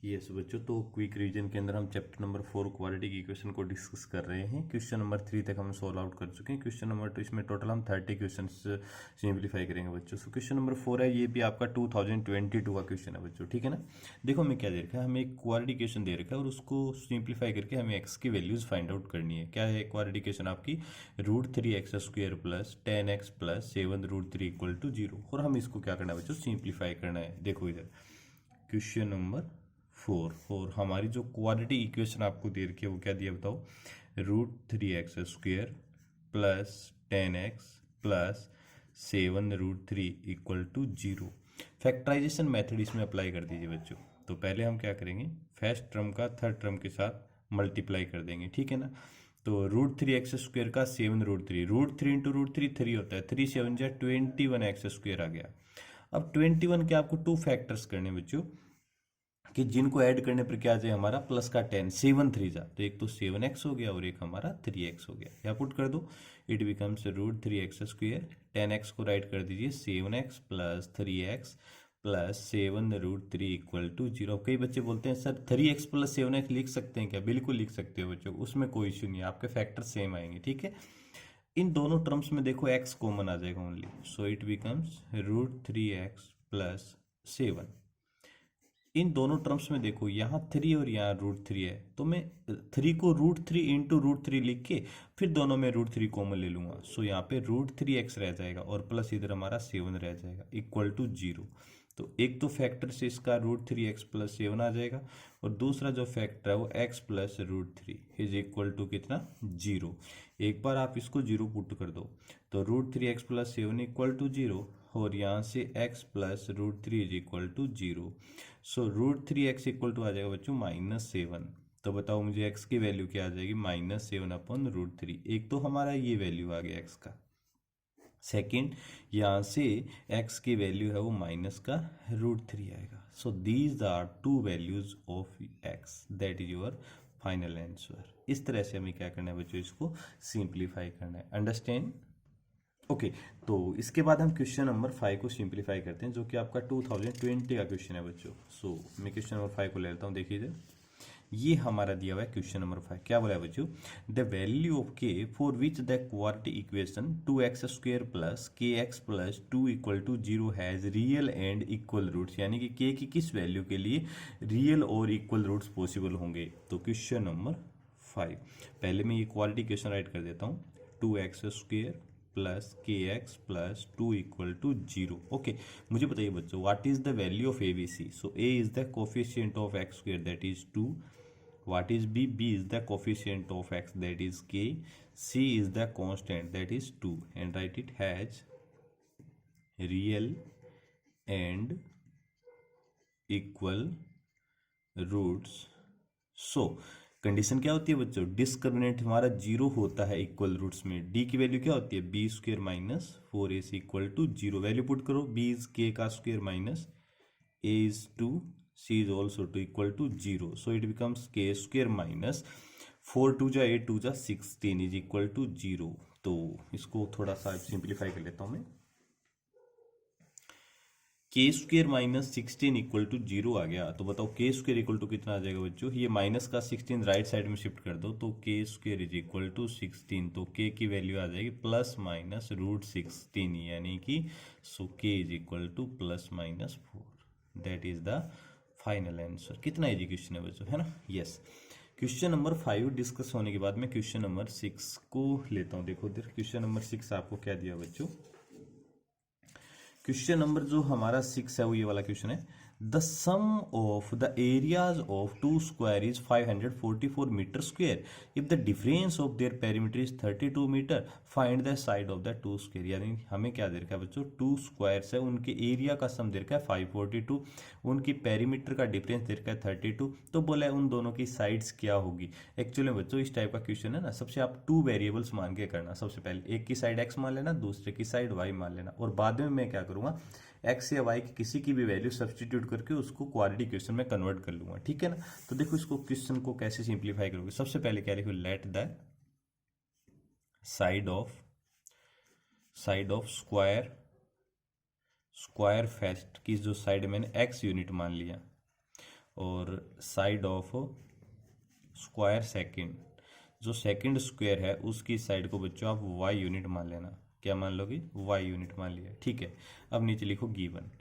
Yes बच्चों, तो quick revision के अंदर हम चैप्टर नंबर 4 क्वाड्रेटिक इक्वेशन को डिस्कस कर रहे हैं। क्वेश्चन नंबर 3 तक हम सॉल्व आउट कर चुके हैं। क्वेश्चन नंबर 2 इसमें टोटल हम 30 क्वेश्चन सिंप्लीफाई करेंगे बच्चों। सो क्वेश्चन नंबर 4 है, ये भी आपका 2022 का क्वेश्चन है बच्चों, ठीक है ना। देखो हमें क्या दे रखा है, हमें एक क्वाड्रेटिक इक्वेशन दे रखा है और उसको सिंप्लीफाई करके हमें एक्स की वैल्यूज फाइंड आउट करनी है। क्या है क्वाड्रेटिक इक्वेशन आपकी, √3x² plus 10x plus 7√3 equal to 0। और हम इसको क्या करना है बच्चों, सिंप्लीफाई करना है। देखो इधर क्वेश्चन नंबर 4 और हमारी जो क्वाड्रेटिक इक्वेशन आपको दे रखी है वो क्या दिया बताओ, √3x² plus 10x plus 7√3 equal to 0। Factorisation method इसमें अप्लाई कर दीजिए बच्चों। तो पहले हम क्या करेंगे, फर्स्ट टर्म का थर्ड टर्म के साथ मल्टीप्लाई कर देंगे, ठीक है ना। तो √3x² का 7√3, √3 इंटू √3 3 होता है, 3 7 जा 21x² आ गया। अब 21 के आपको टू फैक्टर्स करने बच्चों कि जिनको ऐड करने पर क्या आ जाए हमारा प्लस का 10, 7 3 जा, तो एक तो 7x हो गया और एक हमारा 3x हो गया। या पुट कर दो, इट बिकम्स √3x²। 10x को राइट कर दीजिए 7x plus 3x plus 7√3 equal to 0। कई बच्चे बोलते हैं सर 3x प्लस 7x लिख सकते हैं क्या, बिल्कुल लिख सकते हो बच्चों, उसमें कोई इश्यू नहीं है, आपके फैक्टर सेम आएंगे, ठीक है। इन दोनों टर्म्स में देखो x कॉमन आ जाएगा only, so it becomes √3x plus 7। इन दोनों टर्म्स में देखो यहाँ 3 और यहाँ √3 है, तो मैं 3 को √3 इंटू √3 लिख के फिर दोनों में √3 कॉमन ले लूंगा। सो यहाँ पे √3x रह जाएगा और प्लस इधर हमारा 7 रह जाएगा इक्वल टू 0। तो एक तो फैक्टर से इसका √3x प्लस 7 आ जाएगा और दूसरा जो फैक्टर है वो x plus √3 is equal to कितना, 0। एक बार आप इसको 0 पुट कर दो तो √3x प्लस 7 इक्वल टू 0 और यहाँ से x plus √3 is equal to 0। So √3x equal to आ जाएगा बच्चों -7। तो बताओ मुझे x की वैल्यू क्या आ जाएगी, -7 अपॉन √3। एक तो हमारा ये वैल्यू आ गया x का, सेकंड यहाँ से x की वैल्यू है वो माइनस का √3 आएगा। So these are two values of x, that is your final answer. इस तरह से हमें क्या करना है बच्चों, इसको सिंप्लीफाई करना है, अंडरस्टैंड। ओके तो इसके बाद हम क्वेश्चन नंबर 5 को सिंप्लीफाई करते हैं, जो कि आपका 2020 का क्वेश्चन है बच्चों। सो मैं क्वेश्चन नंबर 5 को ले लेता हूँ। देखिए ये हमारा दिया हुआ है क्वेश्चन नंबर 5। क्या बोला है बच्चों, the value of k for which the quadratic equation 2x² plus kx plus 2 equal to 0 has real and equal roots, यानी कि k की किस वैल्यू के लिए रियल और इक्वल रूट्स पॉसिबल होंगे। तो क्वेश्चन नंबर 5, पहले मैं ये क्वाड्रेटिक इक्वेशन राइट कर देता हूँ, 2x² plus kx plus 2 equal to 0। Okay, मुझे बताइए बच्चों what is the value of A B C. So A is the coefficient of x² that is 2। What is b? B is the coefficient of x, that is k. C is the constant, that is 2, and write it has real and equal roots. So condition क्या होती है बच्चों, discriminant हमारा 0 होता है equal roots में। d की value क्या होती है, b² minus 4ac equal to 0। Value put करो, b इज k का square minus a is 2, c is also 2 equal to 0. So it becomes k square minus 4 2 जा 8 2 जा 16 is equal to 0। तो इसको थोड़ा सा सिंप्लीफाई कर लेता हूँ मैं, k² माइनस 16 इक्वल टू 0 आ गया। तो बताओ k² इक्वल टू कितना आ जाएगा बच्चों, ये माइनस का 16 राइट साइड में शिफ्ट कर दो तो k² इज इक्वल टू 16। तो k की वैल्यू आ जाएगी प्लस माइनस √16, यानी कि सो k is equal two plus minus 4, that is the final answer. कितना इजी क्वेश्चन है बच्चों, है ना। यस, क्वेश्चन नंबर 5 डिस्कस होने के बाद मैं क्वेश्चन नंबर 6 को लेता हूँ। देखो इधर क्वेश्चन नंबर 6 आपको क्या दिया बच्चों, क्वेश्चन नंबर जो हमारा 6 है वो ये वाला क्वेश्चन है, the sum of the areas of two square is 544 metre square if the difference of their perimeter is 32 metre, find the side of the two square. यानी हमें क्या दे रखा है बच्चों, टू स्क्वायर्स है, उनके एरिया का सम दे रखा है 542, उनकी पेरीमीटर का डिफरेंस दे रखा है 32। तो बोला है उन दोनों की साइड्स क्या होगी। एक्चुअली बच्चों इस टाइप का क्वेश्चन है ना, सबसे आप टू वेरिएबल्स मान के करना। सबसे पहले एक की साइड एक्स मान लेना, दूसरे की साइड वाई मान लेना, और बाद में मैं क्या करूंगा, एक्स या वाई की किसी की भी वैल्यू सब्सटीट्यूट करके उसको क्वाड्रेटिक इक्वेशन में कन्वर्ट कर लूंगा, ठीक है ना। तो देखो इसको क्वेश्चन को कैसे सिंप्लीफाई करोगे, सबसे पहले क्या लिखो, let the side of square fest की जो साइड मैंने एक्स यूनिट मान लिया, और साइड ऑफ स्क्वायर सेकंड, जो सेकंड स्क्वायर है उसकी साइड को बच्चों आप वाई यूनिट मान लेना। क्या मान लोगे? वाई यूनिट मान लिया, ठीक है। अब नीचे लिखो गिवन।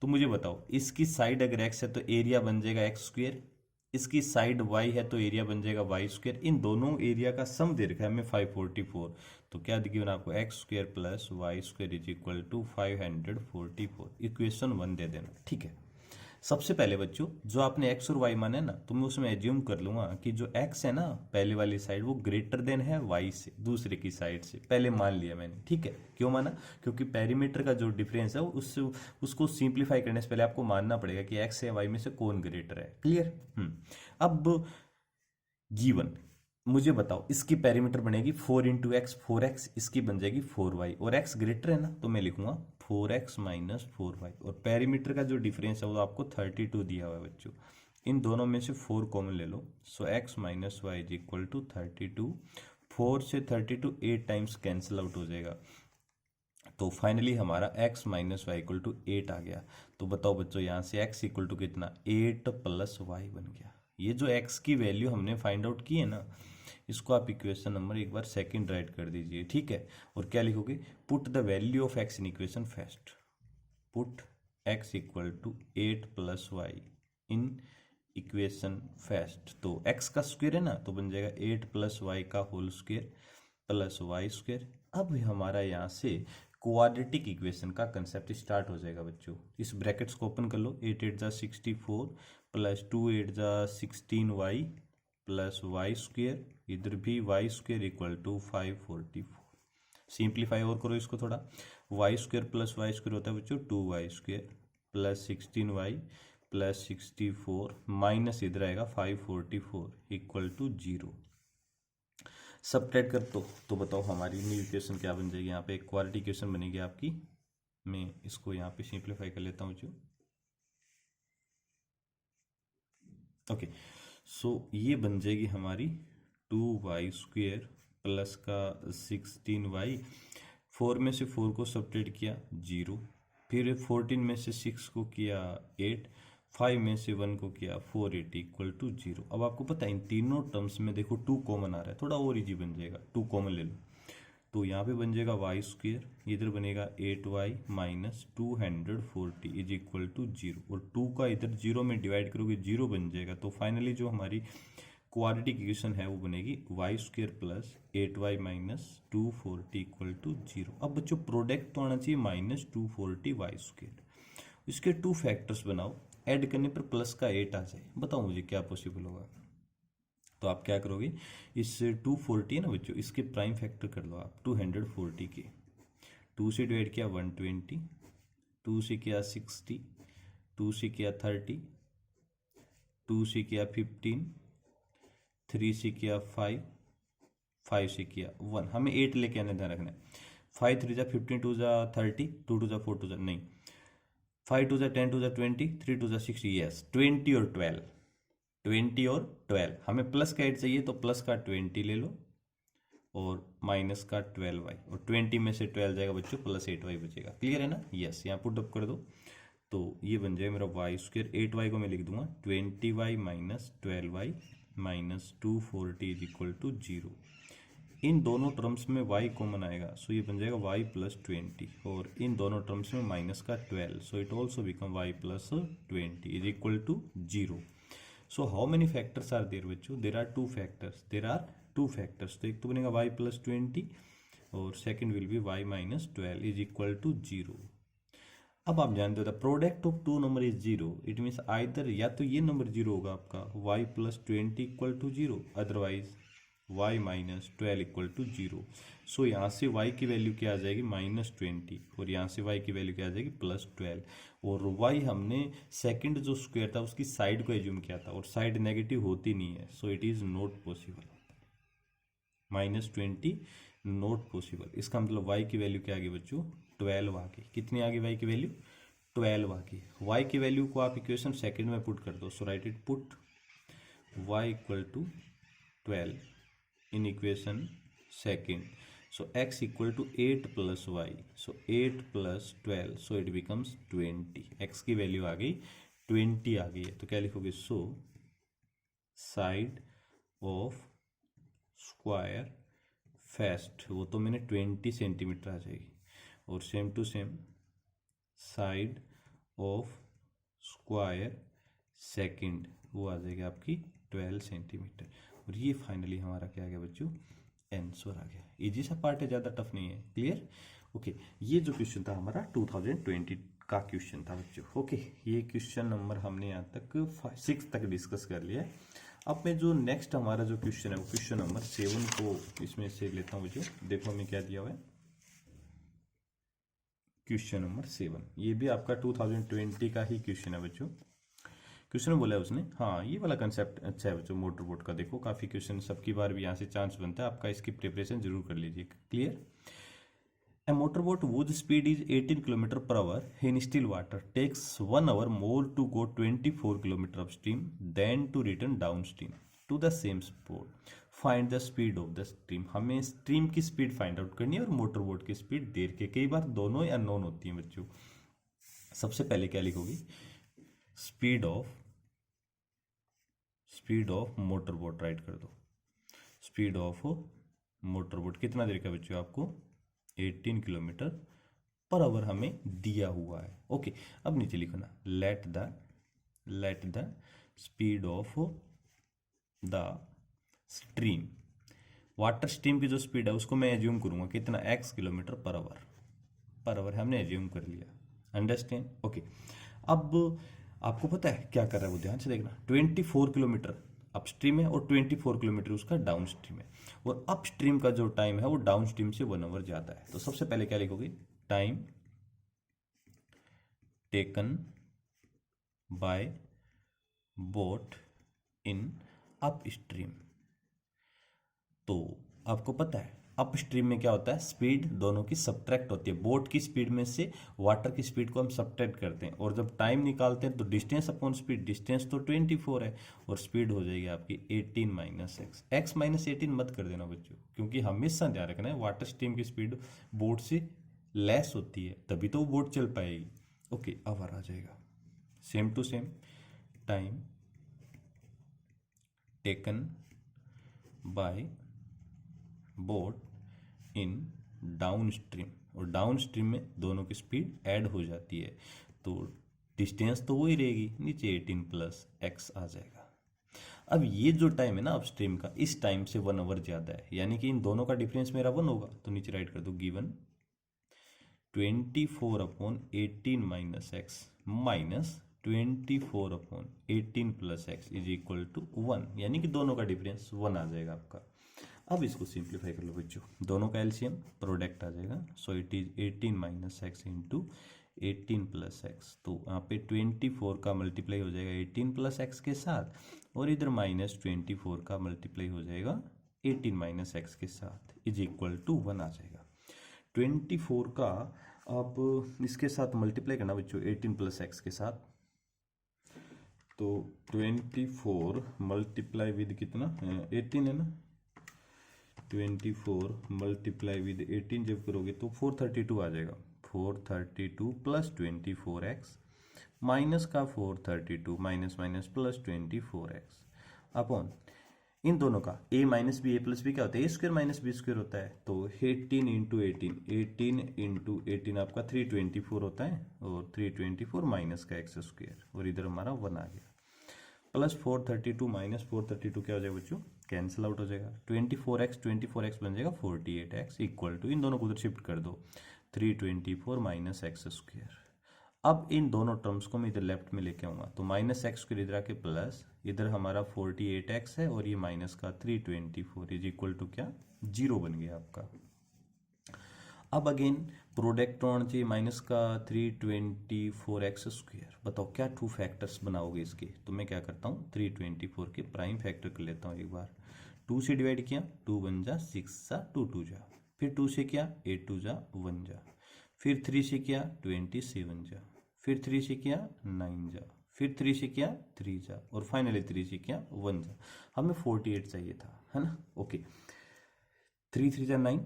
तो मुझे बताओ, इसकी साइड अगर एक्स है तो एरिया बन जाएगा एक्स स्क्वायर, इसकी साइड वाई है तो एरिया बन जाएगा वाई स्क्वायर। इन दोनों एरिया का सम दे रखा है हमें 544। तो क्या गिवन आपको? X square plus Y square is equal to 544। Equation 1 दे देना, ठीक है। सबसे पहले बच्चों जो आपने एक्स और वाई माने ना, तो मैं उसमें एज्यूम कर लूंगा कि जो एक्स है ना पहले वाली साइड, वो ग्रेटर देन है वाई से, दूसरे की साइड से। पहले मान लिया मैंने, ठीक है। क्यों माना? क्योंकि पेरीमीटर का जो डिफरेंस है उससे उसको सिंप्लीफाई करने से पहले आपको मानना पड़ेगा कि एक्स या वाई में से कौन ग्रेटर है। क्लियर? अब जीवन, मुझे बताओ इसकी पेरीमीटर बनेगी 4 इंटू एक्स, 4x, इसकी बन जाएगी 4y, और x ग्रेटर है ना तो मैं लिखूंगा 4x माइनस 4y। और पेरीमीटर का जो डिफरेंस है वो आपको 32 दिया हुआ है बच्चों। इन दोनों में से 4 कॉमन ले लो, so x minus Y is equal to 32। 4 से 32 8 टाइम्स कैंसिल आउट हो जाएगा, तो फाइनली हमारा x minus Y equal to 8 आ गया। तो बताओ बच्चों यहाँ से x इक्वल टू कितना? 8 प्लस वाई बन गया। ये जो x की वैल्यू हमने फाइंड आउट की है ना, इसको आप इक्वेशन नंबर एक बार सेकंड राइट कर दीजिए, ठीक है। और क्या लिखोगे? Put the value of x in equation first. Put x equal to 8 plus Y in equation first. तो x का स्क्वायर है ना, तो बन जाएगा 8 प्लस वाई का whole square plus Y square. अब हमारा यहाँ से क्वाड्रेटिक इक्वेशन का कंसेप्ट स्टार्ट हो जाएगा बच्चों। इस ब्रैकेट्स को ओपन कर लो, 8 8 जा 64 प्लस 2 8 जा 16y प्लस वाई स्क्वेयर, इधर भी y square equal to 544। Simplify और करो इसको थोड़ा, y square plus y square होता है बच्चों 2y square plus 16y plus 64 minus इधर आएगा 544 इक्वल टू 0। सबट्रैक्ट कर दो तो बताओ हमारी न्यू इक्वेशन क्या बन जाएगी? यहाँ पे एक क्वाड्रेटिक इक्वेशन बनेगी आपकी। मैं इसको यहाँ पे सिंप्लीफाई कर लेता हूँ जो, ओके। सो ये बन जाएगी हमारी 2y स्क्वेयर प्लस का 16y। 4 में से 4 को सबट्रैक्ट किया 0, फिर 14 में से 6 को किया 8, 5 में से 1 को किया 4, 8 इक्वल टू 0। अब आपको पता है इन तीनों टर्म्स में देखो 2 कॉमन आ रहा है, थोड़ा और इजी बन जाएगा, 2 कॉमन ले लो। तो यहाँ पे बन जाएगा वाई स्क्वेयर, इधर बनेगा 8y minus 240 is equal to 0। और 2 का इधर 0 में डिवाइड करोगे 0 बन जाएगा। तो फाइनली जो हमारी क्वाड्रेटिक इक्वेशन है वो बनेगी y square plus 8y minus 240 equal to 0। अब बच्चों प्रोडक्ट तो आना चाहिए माइनस 240 वाई स्क्वेयर। इसके 2 फैक्टर्स बनाओ, ऐड करने पर प्लस का 8 आ जाए। बताओ मुझे क्या पॉसिबल होगा? तो आप क्या करोगे, इस 240 है ना बच्चों, इसके प्राइम फैक्टर कर लो आप 240 के। 2 से डिवाइड किया 120, 2 से किया 60, 2 से किया 30, 2 से किया 15, 3 से किया 5, 5 से किया 1। हमें 8 लेके आने ध्यान रखना है। 5 3 जा 15, 2 जा 30, 2 2 जा 4 2 जा नहीं, 5 2 जा 10, 2 जा 20, 3 2 जा 60, यस 20 और 12, 20 और 12। हमें प्लस का 8 चाहिए तो प्लस का 20 ले लो और माइनस का 12y, और 20 में से 12 जाएगा बच्चों, प्लस 8y बचेगा। क्लियर है ना? यस, यहाँ पुट अप कर दो तो ये बन जाएगा मेरा वाई स्क्वेयर। 8y को मैं लिख दूंगा 20y minus 12y minus 240 is equal to 0। इन दोनों टर्म्स में y कॉमन आएगा, सो ये बन जाएगा y प्लस 20, और इन दोनों टर्म्स में माइनस का 12, so it also become y plus 20 is equal to 0। So how many factors are there बच्चों? There are two factors. There are two factors. तो एक तो बनेगा y प्लस 20 और second will be y minus 12 is equal to 0। अब आप जानते हो the product of two number is 0। It means either या तो ये नंबर 0 होगा आपका y plus 20 equal to 0, otherwise y minus 12 equal to 0। So यहाँ से y की वैल्यू क्या आ जाएगी? माइनस 20, और यहाँ से y की वैल्यू क्या आ जाएगी? प्लस 12। और y हमने सेकंड जो स्क्वायर था उसकी साइड को एज्यूम किया था, और साइड नेगेटिव होती नहीं है, so it is not possible. Minus 20 not possible. इसका मतलब y की वैल्यू क्या आ गई बच्चों? 12 आ गई। कितनी आ गई y की वैल्यू? 12 आ गई। y की वैल्यू को आप इक्वेशन सेकंड में पुट कर दो, so write it, put y equal to 12 in equation second. So x equal to 8 plus y. So 8 plus 12. So it becomes 20. x की वैल्यू आ गई 20 आ गई है, तो क्या लिखोगे, so side of square first, वो तो मैंने 20 सेंटीमीटर आ जाएगी, और same to same side of square second, वो आ जाएगी आपकी 12 सेंटीमीटर। और ये फाइनली हमारा क्या आ गया बच्चों, आंसर आ गया। इजी सा पार्ट है, ज़्यादा टफ नहीं है। क्लियर? ओके, ये जो क्वेश्चन था हमारा 2020 का क्वेश्चन था बच्चों। ओके, ये क्वेश्चन नंबर हमने यहाँ तक 6 तक डिस्कस कर लिया है। अब मैं जो नेक्स्ट हमारा जो क्वेश्चन है वो क्वेश्चन नंबर 7 को इसमें से लेता हूँ बच्चों। देखो हमें क्या दिया हुआ है, क्वेश्चन नंबर 7, ये भी आपका 2020 का ही क्वेश्चन है बच्चों। क्वेश्चन बोला है उसने, हाँ ये वाला कंसेप्ट अच्छा है बच्चों, मोटर बोट का। देखो काफ़ी क्वेश्चन सबकी बार भी यहाँ से चांस बनता है, आपका इसकी प्रिपरेशन जरूर कर लीजिए। Clear? A motorboat whose speed is 18 km per hour in still water takes 1 hour more to go 24 km upstream than to return downstream to the same spot. Find the speed of the stream. हमें stream की speed find out करनी है और motorboat की speed देर के, कई बार दोनों ही unknown होती हैं बच्चों। सबसे पहले क्या लिखोगी, स्पीड ऑफ मोटरबोट राइट कर दो। स्पीड ऑफ मोटरबोट कितना देर का बच्चों, आपको 18 किलोमीटर पर आवर हमें दिया हुआ है। ओके, अब नीचे लिखो ना, let the speed of the stream, water stream की जो स्पीड है उसको मैं एज्यूम करूंगा कितना, x किलोमीटर पर आवर हमने एज्यूम कर लिया। अंडरस्टैंड? ओके, अब आपको पता है क्या कर रहा है वो, ध्यान से देखना। 24 किलोमीटर अपस्ट्रीम है और 24 किलोमीटर उसका डाउन स्ट्रीम है, और अपस्ट्रीम का जो टाइम है वो डाउन स्ट्रीम से 1 आवर ज़्यादा है। तो सबसे पहले क्या लिखोगे, time taken by boat in upstream. तो आपको पता है अपस्ट्रीम में क्या होता है, स्पीड दोनों की सब्ट्रैक्ट होती है। बोट की स्पीड में से वाटर की स्पीड को हम सब्ट्रैक्ट करते हैं, और जब टाइम निकालते हैं तो डिस्टेंस अपॉन स्पीड, डिस्टेंस तो 24 है और स्पीड हो जाएगी आपकी 18 माइनस एक्स। एक्स माइनस 18 मत कर देना बच्चों, क्योंकि हमेशा ध्यान रखना है वाटर स्ट्रीम की स्पीड बोट से लेस होती है, तभी तो वो बोट चल पाएगी। ओके, अब आ जाएगा same to same time taken by boat in downstream, और डाउन स्ट्रीम में दोनों की स्पीड ऐड हो जाती है, तो डिस्टेंस तो वही रहेगी, नीचे 18 प्लस एक्स आ जाएगा। अब ये जो टाइम है ना अपस्ट्रीम का, इस टाइम से 1 आवर ज़्यादा है, यानी कि इन दोनों का डिफरेंस मेरा 1 होगा। तो नीचे राइट कर दो, given 24/18 minus x minus 24/18 plus x is equal to 1, यानी कि दोनों का डिफरेंस 1 आ जाएगा आपका। अब इसको सिंप्लीफाई कर लो बच्चों, दोनों का एलसीएम प्रोडक्ट आ जाएगा। So it is 18 minus x into 18 plus x. तो यहाँ पे 24 का मल्टीप्लाई हो जाएगा 18 प्लस एक्स के साथ, और इधर माइनस 24 का मल्टीप्लाई हो जाएगा 18 माइनस एक्स के साथ, इज इक्वल टू 1 आ जाएगा। 24 का अब इसके साथ मल्टीप्लाई करना बच्चों 18 प्लस एक्स के साथ, तो 24 मल्टीप्लाई विद कितना 18 है ना, 24 मल्टीप्लाई विद 18 जब करोगे तो 432 आ जाएगा। 432 प्लस 24x माइनस का 432 minus minus plus 24x upon इन दोनों का a minus B, A plus B क्या होता है, A square minus B square होता है। तो 18 इंटू 18 आपका 324 होता है, और 324 माइनस का एक्स स्क्वायर, और इधर हमारा 1 आ गया, प्लस 432 माइनस 432 क्या हो जाएगा बच्चों, कैंसिल आउट हो जाएगा। 24x बन जाएगा 48x इक्वल टू, इन दोनों को उधर शिफ्ट कर दो, 324 माइनस एक्स स्क्वायर। अब इन दोनों टर्म्स को मैं इधर लेफ्ट में लेके आऊँगा, तो माइनस एक्स स्क्वायर इधर आके प्लस, इधर हमारा 48x है और ये माइनस का 324 इज इक्वल टू क्या, 0 बन गया आपका। अब अगेन प्रोडक्ट होना चाहिए माइनस का 324x स्क्वायर। बताओ क्या 2 फैक्टर्स बनाओगे इसके, तो मैं क्या करता हूँ 324 के प्राइम फैक्टर कर लेता हूँ एक बार। 2 से डिवाइड किया, 2 1 जा 6 जा 2 2 जा, फिर 2 से किया 8 2 जा 1 जा, फिर 3 से किया 27 जा, फिर 3 से किया 9 जा, फिर 3 से किया 3 जा, और फाइनली 3 से किया 1 जा। हमें 48 चाहिए था, है ना। ओके, 3 3 जा 9,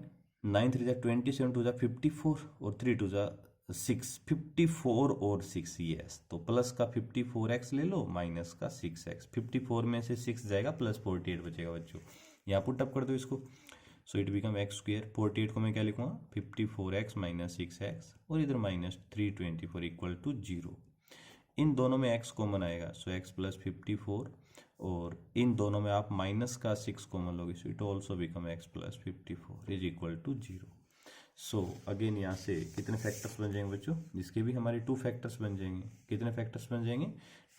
9 3 जा 27, 2 जा 54, और 3 2 जा 54 और 6, यस, तो प्लस का 54x ले लो, माइनस का 6x, 54 में से 6 जाएगा, प्लस 48 बचेगा बच्चों। यहाँ पुट अप कर दो इसको, so it become x square. 48 को मैं क्या लिखूंगा, 54x माइनस 6x, और इधर माइनस 324 इक्वल टू 0। इन दोनों में x कॉमन आएगा, सो x प्लस 54, और इन दोनों में आप माइनस का 6 कॉमन लोगे, so it also become x plus 54 is equal to 0। So again यहाँ से कितने फैक्टर्स बन जाएंगे बच्चों, जिसके भी हमारे 2 फैक्टर्स बन जाएंगे। कितने फैक्टर्स बन जाएंगे,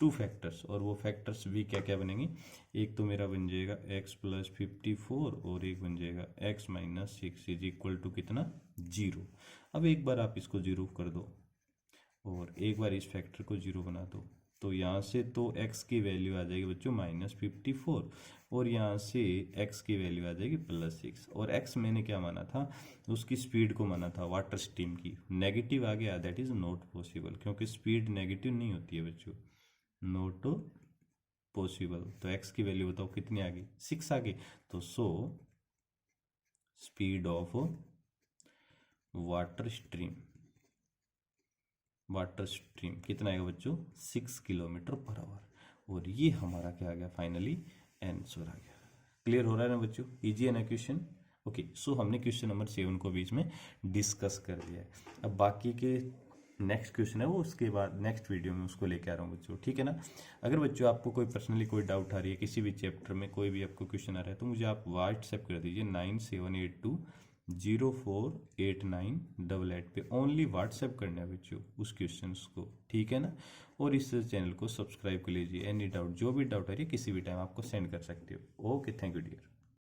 2 फैक्टर्स, और वो फैक्टर्स भी क्या क्या बनेंगे, एक तो मेरा बन जाएगा x प्लस 54, और एक बन जाएगा x minus 6 is equal to कितना, 0। अब एक बार आप इसको 0 कर दो, और एक बार इस फैक्टर को 0 बना दो, तो यहाँ से तो x की वैल्यू आ जाएगी बच्चों माइनस 54, और यहाँ से x की वैल्यू आ जाएगी प्लस 6, और x मैंने क्या माना था, उसकी स्पीड को माना था वाटर स्ट्रीम की। नेगेटिव आ गया, दैट इज नॉट पॉसिबल, क्योंकि स्पीड नेगेटिव नहीं होती है बच्चों, नॉट पॉसिबल। तो x की वैल्यू बताओ कितनी आ गई, 6 आ गई। तो so speed of water stream कितना आएगा बच्चों, 6 किलोमीटर पर आवर, और ये हमारा क्या आ गया फाइनली, आंसर आ गया। क्लियर हो रहा है ना बच्चों, इजी है ना क्वेश्चन। ओके, सो हमने क्वेश्चन नंबर 7 को बीच में डिस्कस कर दिया है। अब बाकी के नेक्स्ट क्वेश्चन है वो उसके बाद नेक्स्ट वीडियो में उसको लेके आ रहा हूँ बच्चों, ठीक है ना। अगर बच्चों आपको कोई पर्सनली कोई डाउट आ रही है किसी भी चैप्टर में, कोई भी आपको क्वेश्चन आ रहा है, तो मुझे आप व्हाट्सएप कर दीजिए 9782048988 पे। ओनली व्हाट्सएप करना है बच्चों उस क्वेश्चन को, ठीक है ना। और इस चैनल को सब्सक्राइब कर लीजिए। एनी डाउट, जो भी डाउट आ रही है किसी भी टाइम आपको सेंड कर सकते हो। Okay, thank you dear.